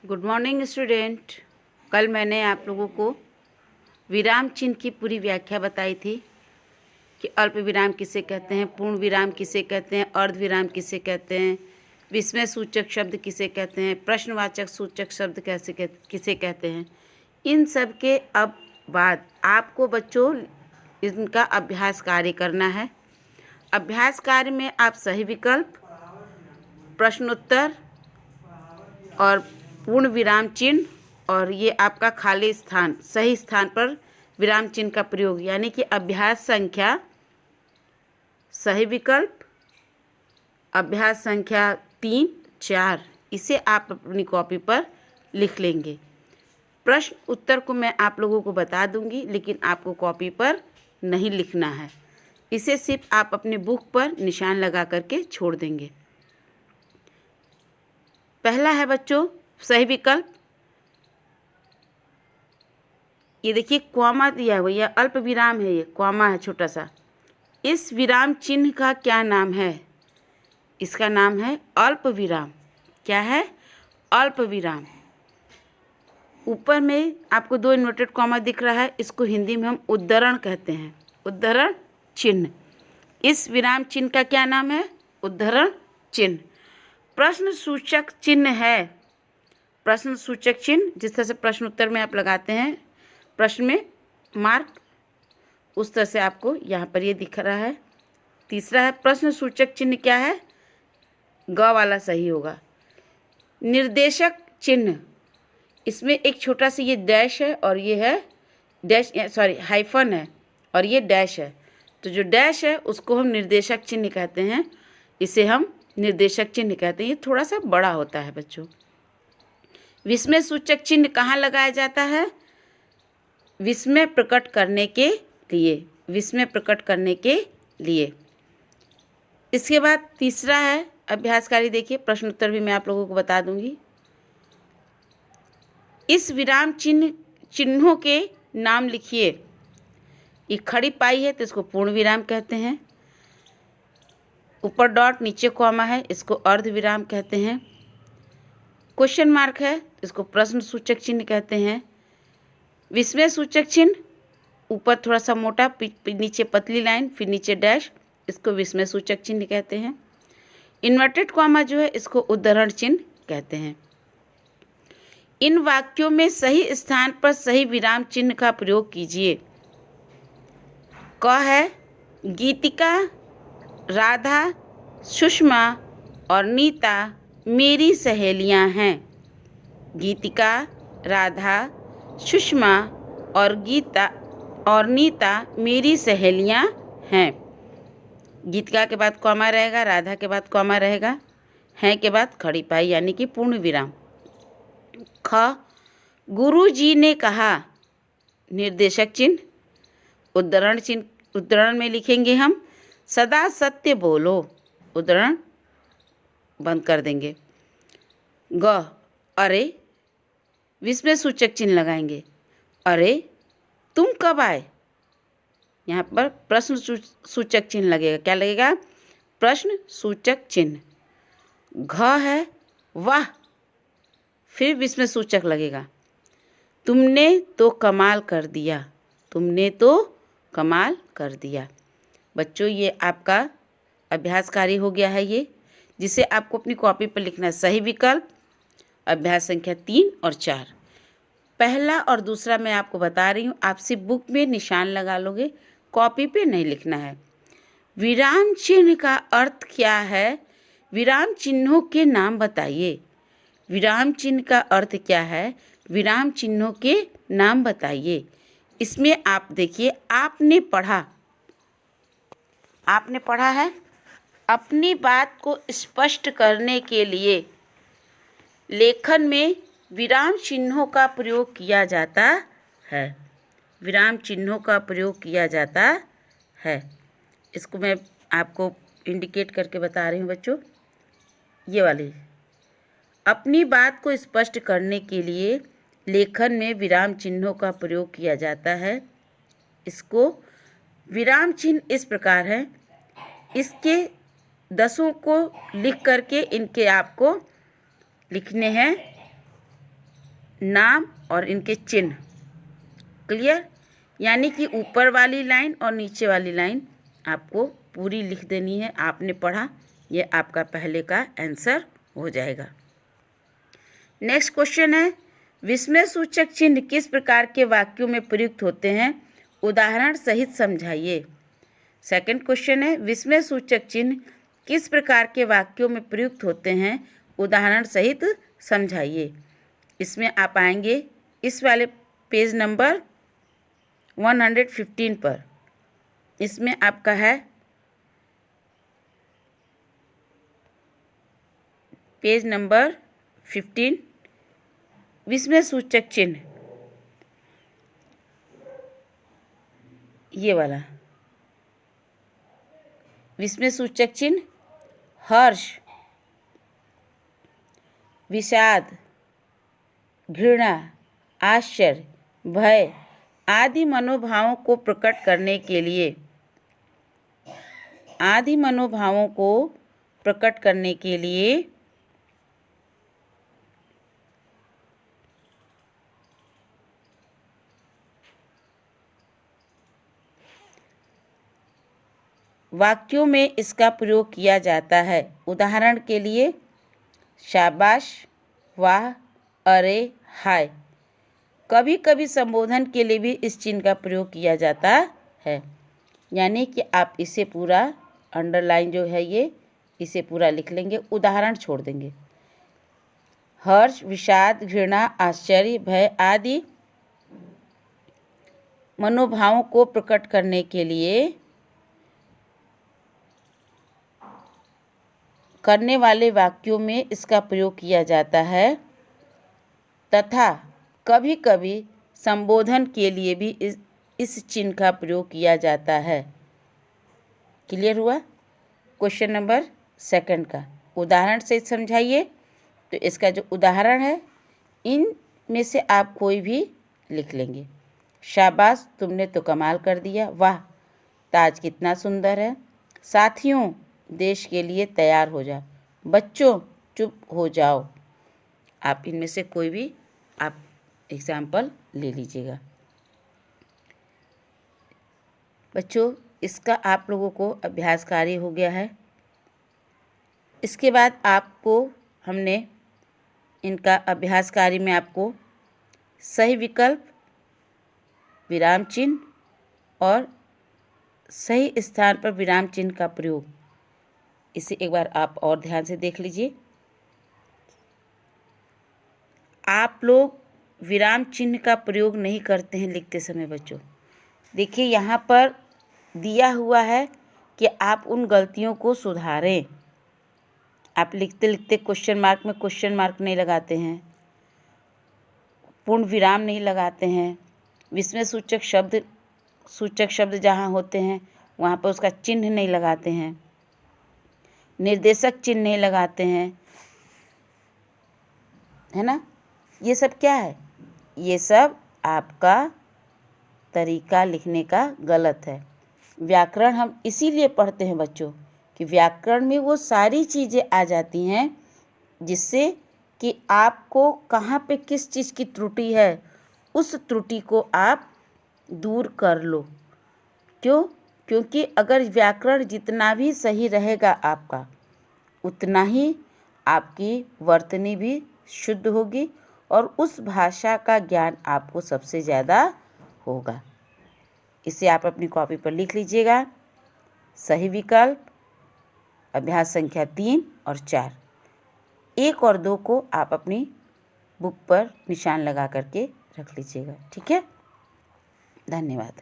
Good morning student. कल मैंने आप लोगों को विराम चिन्ह की पूरी व्याख्या बताई थी कि अल्प विराम किसे कहते हैं, पूर्ण विराम किसे कहते हैं, अर्ध विराम किसे कहते हैं, विस्मय सूचक शब्द किसे कहते हैं, प्रश्नवाचक सूचक शब्द किसे कहते हैं। इन सब के अब बाद आपको बच्चों इनका अभ्यास कार्य करना है। अभ्यास कार्य में आप सही विकल्प, प्रश्नोत्तर और पूर्ण विराम चिन्ह और ये आपका खाली स्थान, सही स्थान पर विराम चिन्ह का प्रयोग, यानी कि अभ्यास संख्या सही विकल्प, अभ्यास संख्या 3, 4, इसे आप अपनी कॉपी पर लिख लेंगे। प्रश्न उत्तर को मैं आप लोगों को बता दूंगी, लेकिन आपको कॉपी पर नहीं लिखना है। इसे सिर्फ आप अपने बुक पर निशान लगा करके छोड़ देंगे। पहला है बच्चों सही विकल्प। ये देखिए कॉमा दिया हुआ, यह अल्प विराम है, ये कॉमा है छोटा सा। इस विराम चिन्ह का क्या नाम है? इसका नाम है अल्प विराम। क्या है? अल्प विराम। ऊपर में आपको 2 इन्वर्टेड कॉमा दिख रहा है, इसको हिंदी में हम उद्धरण कहते हैं, उद्धरण चिन्ह। इस विराम चिन्ह का क्या नाम है? उद्धरण चिन्ह। प्रश्न सूचक चिन्ह है। प्रश्न सूचक चिन्ह जिस तरह से प्रश्न उत्तर में आप लगाते हैं प्रश्न में मार्क, उस तरह से आपको यहाँ पर ये दिख रहा है। तीसरा है प्रश्न सूचक चिन्ह। क्या है? ग वाला सही होगा। निर्देशक चिन्ह, इसमें एक छोटा सा ये डैश है और ये है डैश, सॉरी हाइफन है और ये डैश है। तो जो डैश है उसको हम निर्देशक चिन्ह कहते हैं, इसे हम निर्देशक चिन्ह कहते हैं। ये थोड़ा सा बड़ा होता है बच्चों। विस्मय सूचक चिन्ह कहाँ लगाया जाता है? विस्मय प्रकट करने के लिए, विस्मय प्रकट करने के लिए। इसके बाद तीसरा है अभ्यासकारी। देखिए प्रश्न उत्तर भी मैं आप लोगों को बता दूंगी। इस विराम चिन्हों के नाम लिखिए। ये खड़ी पाई है तो इसको पूर्ण विराम कहते हैं। ऊपर डॉट नीचे कॉमा है, इसको अर्ध विराम कहते हैं। क्वेश्चन मार्क है, इसको प्रश्न सूचक चिन्ह कहते हैं। विस्मय सूचक चिन्ह, ऊपर थोड़ा सा मोटा, नीचे पतली लाइन, फिर नीचे डैश, इसको विस्मय सूचक चिन्ह कहते हैं। इन्वर्टेड कॉमा जो है इसको उद्धरण चिन्ह कहते हैं। इन वाक्यों में सही स्थान पर सही विराम चिन्ह का प्रयोग कीजिए। क है गीतिका, राधा, सुषमा और नीता मेरी सहेलियां हैं। गीतिका, राधा, सुषमा और नीता मेरी सहेलियां हैं। गीतिका के बाद कॉमा रहेगा, राधा के बाद कॉमा रहेगा, हैं के बाद खड़ी पाई यानी कि पूर्ण विराम। ख गुरुजी ने कहा, निर्देशक चिन्ह, उद्धरण चिन्ह, उद्धरण में लिखेंगे हम सदा सत्य बोलो, उद्धरण बंद कर देंगे। ग अरे, विस्मय सूचक चिन्ह लगाएंगे। अरे तुम कब आए? यहाँ पर प्रश्न सूचक चिन्ह लगेगा। क्या लगेगा? प्रश्न सूचक चिन्ह। घ है वाह, फिर विस्मय सूचक लगेगा। तुमने तो कमाल कर दिया, तुमने तो कमाल कर दिया। बच्चों ये आपका अभ्यास कार्य हो गया है, ये जिसे आपको अपनी कॉपी पर लिखना है। सही विकल्प, अभ्यास संख्या 3 और 4। पहला और दूसरा मैं आपको बता रही हूँ, आप सिर्फ बुक में निशान लगा लोगे, कॉपी पे नहीं लिखना है। विराम चिन्ह का अर्थ क्या है? विराम चिन्हों के नाम बताइए। विराम चिन्ह का अर्थ क्या है? विराम चिन्हों के नाम बताइए। इसमें आप देखिए, आपने पढ़ा है अपनी बात को स्पष्ट करने के लिए लेखन में विराम चिन्हों का प्रयोग किया जाता है। विराम चिन्हों का प्रयोग किया जाता है। इसको मैं आपको इंडिकेट करके बता रही हूँ बच्चों। ये वाली, अपनी बात को स्पष्ट करने के लिए लेखन में विराम चिन्हों का प्रयोग किया जाता है। इसको विराम चिन्ह इस प्रकार है, इसके 10 को लिख करके इनके आपको लिखने हैं नाम और इनके चिन्ह। क्लियर? यानी कि ऊपर वाली लाइन और नीचे वाली लाइन आपको पूरी लिख देनी है। आपने पढ़ा, ये आपका पहले का आंसर हो जाएगा। नेक्स्ट क्वेश्चन है, विस्मय सूचक चिन्ह किस प्रकार के वाक्यों में प्रयुक्त होते हैं, उदाहरण सहित समझाइए। सेकंड क्वेश्चन है, विस्मय सूचक चिन्ह किस प्रकार के वाक्यों में प्रयुक्त होते हैं, उदाहरण सहित समझाइए। इसमें आप आएंगे इस वाले पेज नंबर 115 पर। इसमें आपका है पेज नंबर 15, विस्मय सूचक चिन्ह, ये वाला विस्मय सूचक चिन्ह हर्ष, विषाद, घृणा, आश्चर्य, भय आदि मनोभावों को प्रकट करने के लिए वाक्यों में इसका प्रयोग किया जाता है। उदाहरण के लिए शाबाश, वाह, अरे, हाय। कभी कभी संबोधन के लिए भी इस चिन्ह का प्रयोग किया जाता है। यानी कि आप इसे पूरा अंडरलाइन जो है ये इसे पूरा लिख लेंगे, उदाहरण छोड़ देंगे। हर्ष, विषाद, घृणा, आश्चर्य, भय आदि मनोभावों को प्रकट करने के लिए करने वाले वाक्यों में इसका प्रयोग किया जाता है तथा कभी कभी संबोधन के लिए भी इस चिन्ह का प्रयोग किया जाता है। क्लियर हुआ? क्वेश्चन नंबर सेकंड का उदाहरण से समझाइए। तो इसका जो उदाहरण है इन में से आप कोई भी लिख लेंगे। शाबाश, तुमने तो कमाल कर दिया। वाह, ताज कितना सुंदर है। साथियों, देश के लिए तैयार हो जाओ। बच्चों, चुप हो जाओ। आप इनमें से कोई भी आप एग्जाम्पल ले लीजिएगा। बच्चों, इसका आप लोगों को अभ्यास कार्य हो गया है। इसके बाद आपको हमने इनका अभ्यास कार्य में आपको सही विकल्प, विराम चिन्ह और सही स्थान पर विराम चिन्ह का प्रयोग, इसे एक बार आप और ध्यान से देख लीजिए। आप लोग विराम चिन्ह का प्रयोग नहीं करते हैं लिखते समय बच्चों। देखिए यहाँ पर दिया हुआ है कि आप उन गलतियों को सुधारें। आप लिखते लिखते क्वेश्चन मार्क में क्वेश्चन मार्क नहीं लगाते हैं, पूर्ण विराम नहीं लगाते हैं, विस्मय सूचक शब्द जहाँ होते हैं वहाँ पर उसका चिन्ह नहीं लगाते हैं, निर्देशक चिन्ह नहीं लगाते हैं, है ना। ये सब क्या है? ये सब आपका तरीका लिखने का गलत है। व्याकरण हम इसीलिए पढ़ते हैं बच्चों कि व्याकरण में वो सारी चीज़ें आ जाती हैं जिससे कि आपको कहाँ पे किस चीज़ की त्रुटि है उस त्रुटि को आप दूर कर लो। क्यों? क्योंकि अगर व्याकरण जितना भी सही रहेगा आपका उतना ही आपकी वर्तनी भी शुद्ध होगी और उस भाषा का ज्ञान आपको सबसे ज़्यादा होगा। इसे आप अपनी कॉपी पर लिख लीजिएगा। सही विकल्प अभ्यास संख्या 3 और 4, 1 और 2 को आप अपनी बुक पर निशान लगा करके रख लीजिएगा। ठीक है, धन्यवाद।